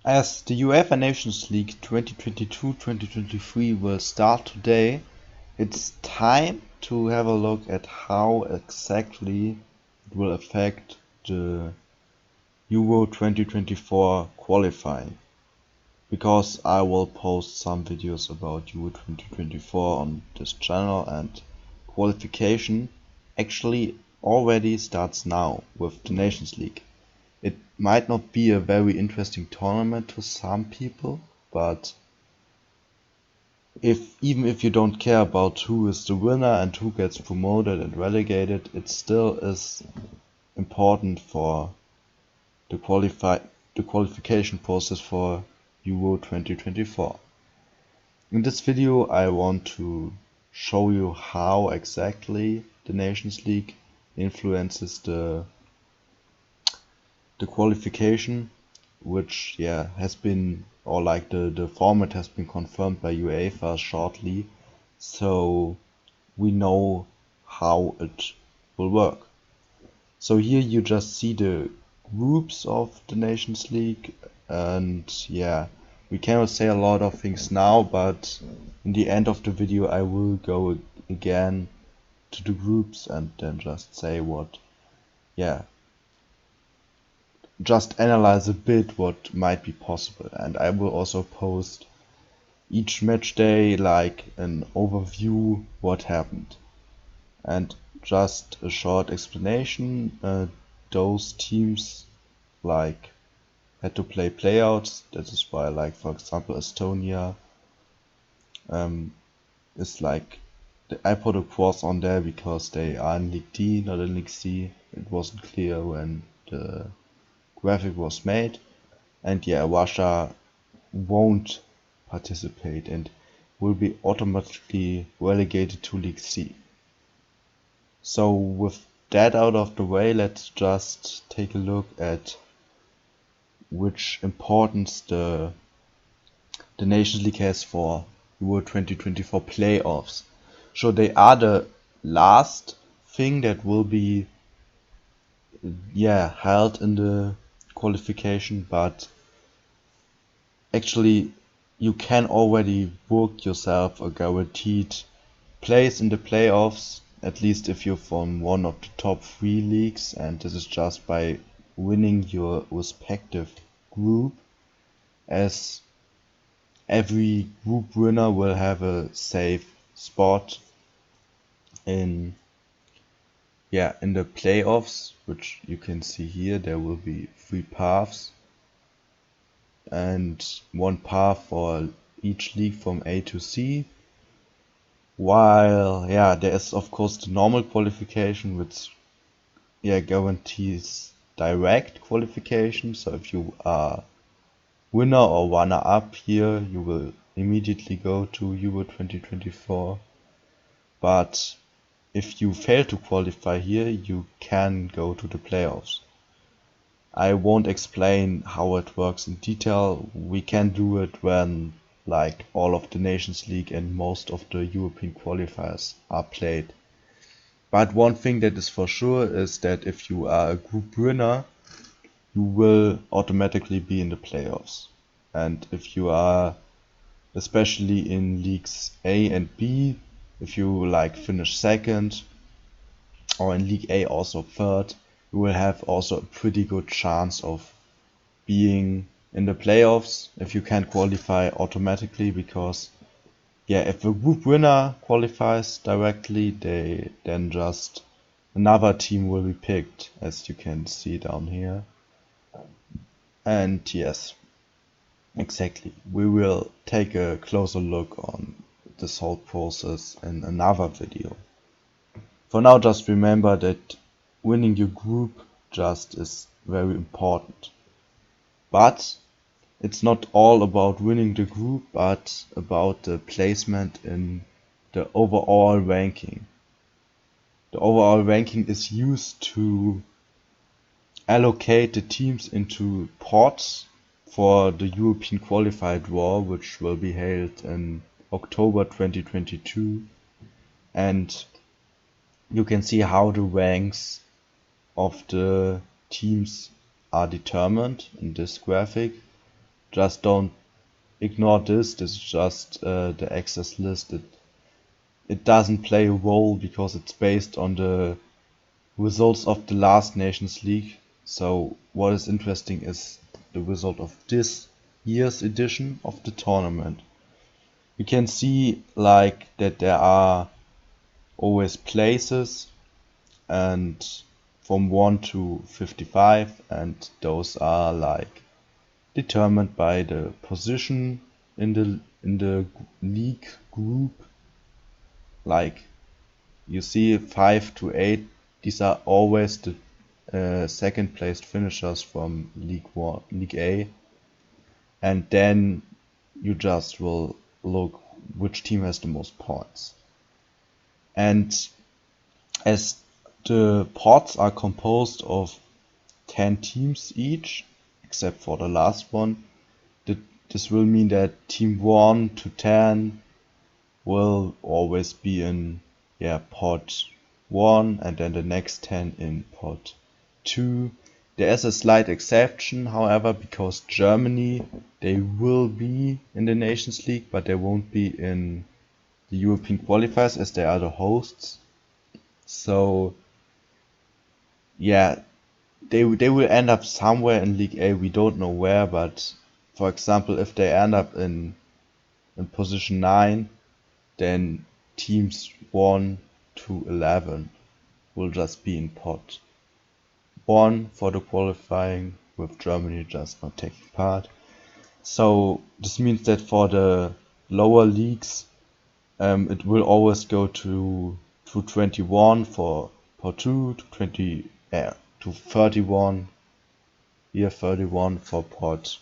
As the UEFA Nations League 2022-2023 will start today, it's time to have a look at how exactly it will affect the Euro 2024 qualifying. Because I will post some videos about Euro 2024 on this channel, and qualification actually already starts now with the Nations League. It might not be a very interesting tournament to some people, but even if you don't care about who is the winner and who gets promoted and relegated, it still is important for the qualification process for Euro 2024. In this video I want to show you how exactly the Nations League influences the qualification, which has been, or like the format has been confirmed by UEFA shortly, so we know how it will work. So here you just see the groups of the Nations League, and we cannot say a lot of things now, but in the end of the video I will go again to the groups and then just say just analyze a bit what might be possible. And I will also post each match day like an overview what happened. And just a short explanation, those teams like had to play playouts. That is why, like, for example, Estonia is like, I put a cross on there because they are in League D, not in League C. It wasn't clear when the graphic was made. And Russia won't participate and will be automatically relegated to League C. So with that out of the way, let's just take a look at which importance the Nations League has for Euro 2024 playoffs. So they are the last thing that will be held in the qualification, but actually you can already book yourself a guaranteed place in the playoffs, at least if you're from one of the top 3 leagues, and this is just by winning your respective group, as every group winner will have a safe spot in the playoffs, which you can see here. There will be 3 paths and 1 path for each league from A to C, while there is of course the normal qualification, which guarantees direct qualification. So if you are winner or runner up here, you will immediately go to Euro 2024. But if you fail to qualify here, you can go to the playoffs. I won't explain how it works in detail. We can do it when like all of the Nations League and most of the European qualifiers are played. But one thing that is for sure is that if you are a group winner, you will automatically be in the playoffs. And if you are, especially in leagues A and B, if you like finish second, or in League A also third, you will have also a pretty good chance of being in the playoffs if you can qualify automatically, because if a group winner qualifies directly, then just another team will be picked, as you can see down here. And yes, exactly, we will take a closer look on this whole process in another video. For now, just remember that winning your group just is very important. But it's not all about winning the group, but about the placement in the overall ranking. The overall ranking is used to allocate the teams into pots for the European qualifier draw, which will be held in October 2022. And you can see how the ranks of the teams are determined in this graphic. just don't ignore this. This is just the access list. It doesn't play a role because it's based on the results of the last Nations League. So what is interesting is the result of this year's edition of the tournament. You can see like that there are always places and from 1 to 55, and those are like determined by the position in the league group. Like you see 5 to 8, these are always the second placed finishers from League A, and then you just will look which team has the most points. And as the pots are composed of 10 teams each, except for the last one, this will mean that team 1 to 10 will always be in pot 1, and then the next 10 in pot 2. There is a slight exception, however, because Germany, they will be in the Nations League, but they won't be in the European qualifiers as they are the hosts. So yeah, they will end up somewhere in League A. We don't know where, but for example, if they end up in position 9, then teams 1 to 11 will just be in pot 1 for the qualifying, with Germany just not taking part. So this means that for the lower leagues, it will always go to 21 for pot 2, to 31, 31 for pot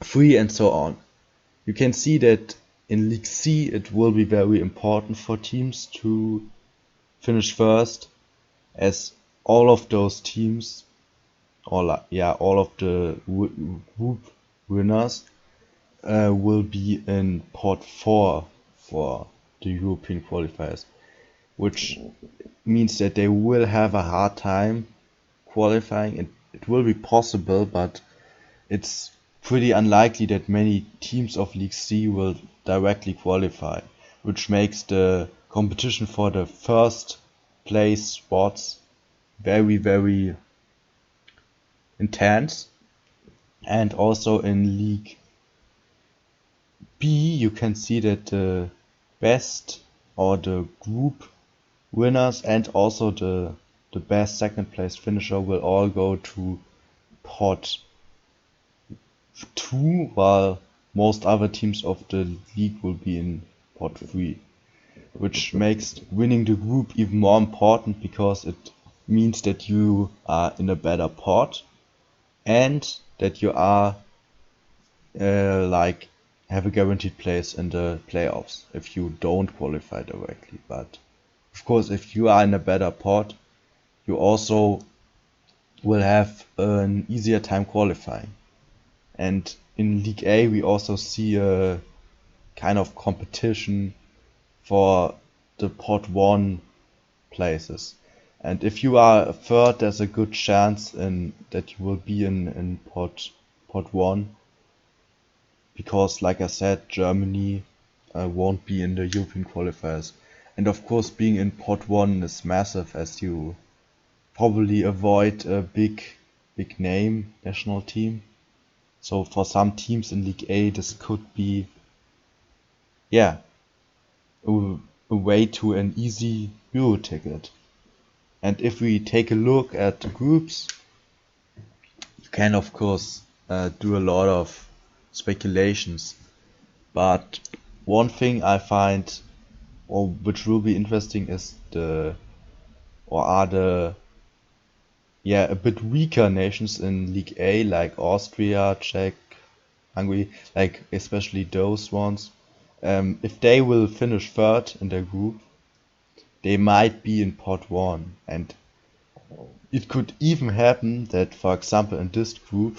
3, and so on. You can see that in League C it will be very important for teams to finish first, as all of those teams, all of the group winners will be in pot 4 for the European qualifiers, which means that they will have a hard time qualifying. It will be possible, but it's pretty unlikely that many teams of League C will directly qualify, which makes the competition for the first place spots very, very intense. And also in League B, you can see that the best or the group winners and also the best second place finisher will all go to pot 2, while most other teams of the league will be in pot 3, which makes winning the group even more important, because it means that you are in a better pot and that you are have a guaranteed place in the playoffs if you don't qualify directly. But of course, if you are in a better pot, you also will have an easier time qualifying. And in League A, we also see a kind of competition for the pot 1 places. And if you are a third, there's a good chance that you will be in pot 1, because, like I said, Germany won't be in the European qualifiers. And of course, being in pot 1 is massive, as you probably avoid a big name national team. So for some teams in League A, this could be a way to an easy Euro ticket. And if we take a look at the groups, you can of course do a lot of speculations, but one thing I find, or which will be interesting, is a bit weaker nations in League A, like Austria, Czech, Hungary, like especially those ones. If they will finish third in their group, they might be in pot 1, and it could even happen that, for example, in this group,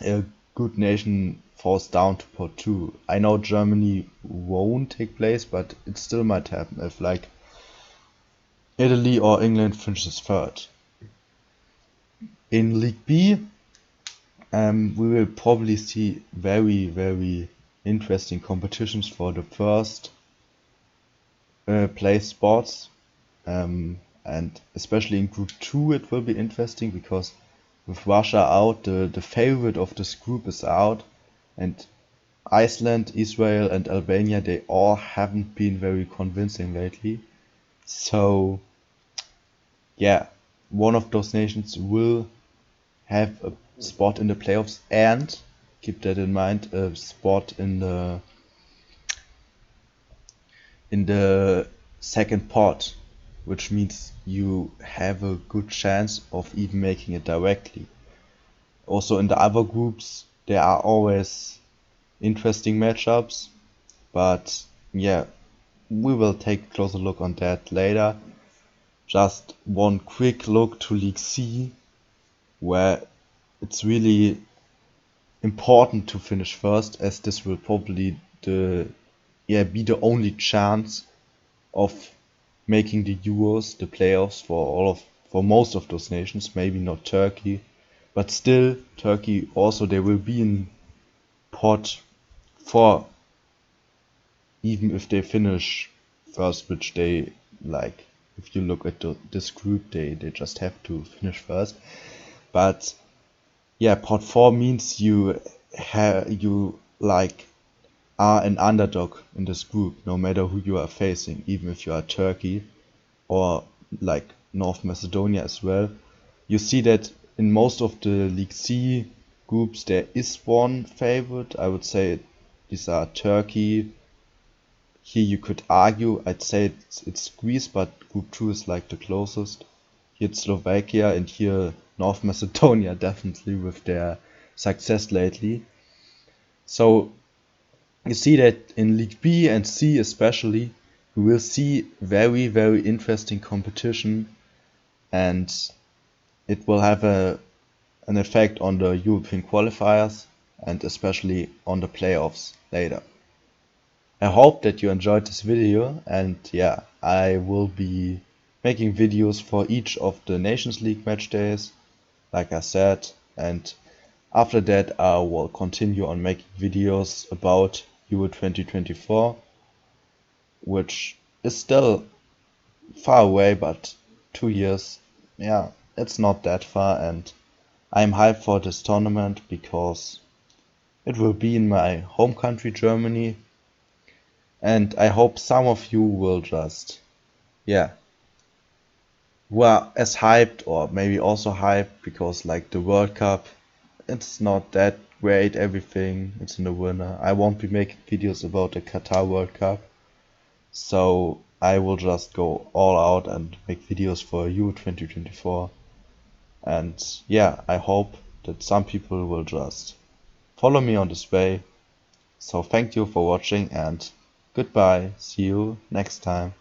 a good nation falls down to pot 2. I know Germany won't take place, but it still might happen if like Italy or England finishes third. In League B, We will probably see very, very interesting competitions for the first place spots. And especially in Group 2 it will be interesting, because with Russia out, the favorite of this group is out, and Iceland, Israel and Albania, they all haven't been very convincing lately. So yeah, one of those nations will have a spot in the playoffs, and keep that in mind, a spot in the second pot, which means you have a good chance of even making it directly. Also in the other groups there are always interesting matchups, but yeah, we will take a closer look on that later. Just one quick look to League C, where it's really important to finish first, as this will probably be the only chance of making the Euros, the playoffs for most of those nations. Maybe not Turkey, but still Turkey also, they will be in pot 4 even if they finish first, which they like. If you look at this group, they just have to finish first. But yeah, pot 4 means you are an underdog in this group, no matter who you are facing, even if you are Turkey or like North Macedonia as well. You see that in most of the League C groups there is one favorite. I would say these are Turkey. Here you could argue, I'd say it's Greece, but Group 2 is like the closest. Here it's Slovakia, and here North Macedonia, definitely, with their success lately. So you see that in League B and C especially, we will see very, very interesting competition, and it will have an effect on the European qualifiers and especially on the playoffs later. I hope that you enjoyed this video, and yeah, I will be making videos for each of the Nations League match days, like I said, and after that I will continue on making videos about Euro 2024, which is still far away, but 2 years, yeah, it's not that far, and I'm hyped for this tournament because it will be in my home country, Germany. And I hope some of you will just, yeah, were as hyped, or maybe also hyped, because like the World Cup, it's not that great, everything, it's in the winter. I won't be making videos about the Qatar World Cup, so I will just go all out and make videos for Euro 2024. And yeah, I hope that some people will just follow me on this way. So thank you for watching, and goodbye. See you next time.